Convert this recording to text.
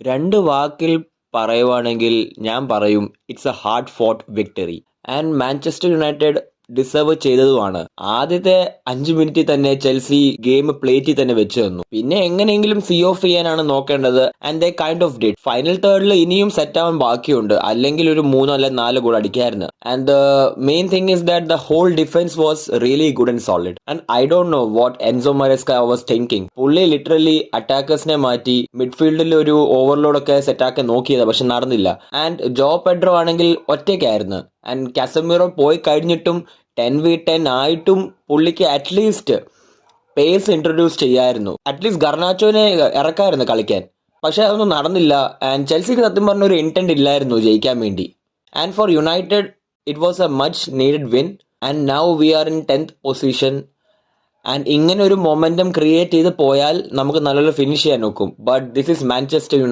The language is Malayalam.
രണ്ട് വാക്കിൽ പറയുവാണെങ്കിൽ ഞാൻ പറയും it's a hard fought victory. And Manchester United deserve ചെയ്തതുമാണ്. ആദ്യത്തെ 5 മിനിറ്റിൽ തന്നെ ചെൽസി ഗെയിം പ്ലേറ്റിൽ തന്നെ വെച്ച് തന്നു. പിന്നെ എങ്ങനെയെങ്കിലും സീ ഓഫ് ചെയ്യാനാണ് നോക്കേണ്ടത്. And they kind of did. Final തേർഡിൽ ഇനിയും സെറ്റ് ആവാൻ ബാക്കിയുണ്ട്. അല്ലെങ്കിൽ ഒരു 3 അല്ലെങ്കിൽ 4 ഗോൾ അടിക്കായിരുന്നു. And the main thing is that the whole defence was really good and solid. And I don't know what Enzo Maresca was thinking. പുള്ളി ലിറ്ററലി അറ്റാക്കേഴ്സിനെ മാറ്റി മിഡ്ഫീൽഡിൽ ഒരു ഓവർലോഡൊക്കെ സെറ്റാക്കാൻ നോക്കിയത്, പക്ഷെ നടന്നില്ല. ആൻഡ് ജോ പെഡ്രോ ആണെങ്കിൽ ഒറ്റയ്ക്കായിരുന്നു. ആൻഡ് കാസമിറോ പോയി കഴിഞ്ഞിട്ടും 10v10 ആയിട്ടും പുള്ളിക്ക് അറ്റ്ലീസ്റ്റ് പേസ് ഇൻട്രൊഡ്യൂസ് ചെയ്യായിരുന്നു. അറ്റ്ലീസ്റ്റ് ഗർനാച്ചോനെ ഇറക്കായിരുന്നു കളിക്കാൻ. പക്ഷെ അതൊന്നും നടന്നില്ല. ആൻഡ് ചെൽസിക്ക് സത്യം പറഞ്ഞ ഒരു ഇന്റന്റ് ഇല്ലായിരുന്നു ജയിക്കാൻ വേണ്ടി. And for United it was a much needed win. And now we are in 10th position. And ഇങ്ങനെ ഒരു മൊമെന്റം ക്രിയേറ്റ് ചെയ്ത് പോയാൽ നമുക്ക് നല്ലൊരു ഫിനിഷ് ചെയ്യാൻ നോക്കും. But this is Manchester United.